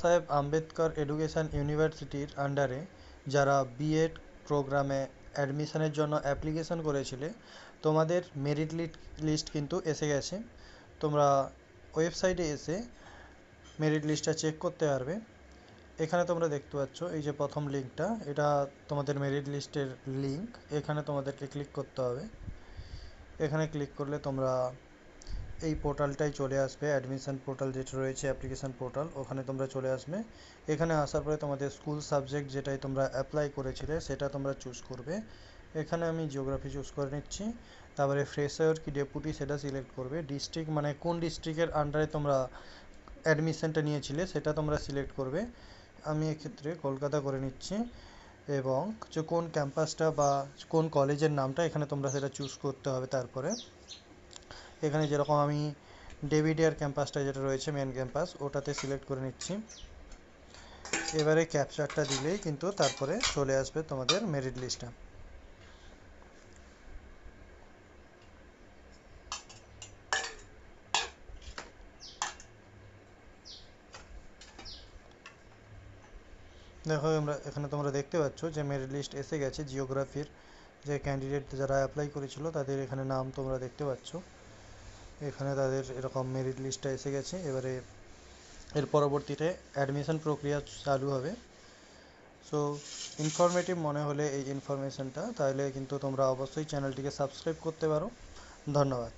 সাহেব আম্বেদকর এডুকেশন ইউনিভার্সিটির আন্ডারে যারা বিএড প্রোগ্রামে অ্যাডমিশনের জন্য অ্যাপ্লিকেশন করেছিলে তোমাদের মেরিট লিস্ট কিন্তু এসে গেছে। তোমরা ওয়েবসাইটে এসে মেরিট লিস্টটা চেক করতে পারবে। এখানে তোমরা দেখতে পাচ্ছ এই যে প্রথম লিঙ্কটা, এটা তোমাদের মেরিট লিস্টের লিঙ্ক। এখানে তোমাদেরকে ক্লিক করতে হবে। এখানে ক্লিক করলে তোমরা এই পোর্টালটাই চলে আসবে, অ্যাডমিশন পোর্টাল যেটা রয়েছে, অ্যাপ্লিকেশন পোর্টাল, ওখানে তোমরা চলে আসবে। এখানে আসার পরে তোমাদের স্কুল সাবজেক্ট যেটাই তোমরা অ্যাপ্লাই করেছিলে সেটা তোমরা চুজ করবে। এখানে আমি জিওগ্রাফি চুজ করে নিচ্ছি। তারপরে ফ্রেশার কি ডেপুটি সেটা সিলেক্ট করবে। ডিস্ট্রিক্ট মানে কোন ডিস্ট্রিক্টের আন্ডারে তোমরা অ্যাডমিশনটা নিয়েছিলে সেটা তোমরা সিলেক্ট করবে। আমি এক্ষেত্রে কলকাতা করে নিচ্ছি। এবং যে কোন ক্যাম্পাসটা বা কোন কলেজের নামটা এখানে তোমরা সেটা চুজ করতে হবে। তারপরে এখানে যেরকম আমি ডেভিডিয়ার ক্যাম্পাসটা যেটা রয়েছে মেন ক্যাম্পাস, ওটাতে সিলেক্ট করে নিচ্ছি। এবারে ক্যাপচারটা দিলেই কিন্তু তারপরে চলে আসবে তোমাদের মেরিট লিস্টটা। দেখো এখানে তোমরা দেখতে পাচ্ছ যে মেরিট লিস্ট এসে গেছে। জিওগ্রাফির যে ক্যান্ডিডেট যারা অ্যাপ্লাই করেছিল তাদের এখানে নাম তোমরা দেখতে পাচ্ছ। এখানে তাদের এরকম মেরিট লিস্টটা এসে গেছে। এবারে এর পরবর্তীতে অ্যাডমিশন প্রক্রিয়া চালু হবে। সো ইনফরমেটিভ মনে হলে এই ইনফরমেশনটা, তাহলে কিন্তু তোমরা অবশ্যই চ্যানেলটিকে সাবস্ক্রাইব করতে পারো। ধন্যবাদ।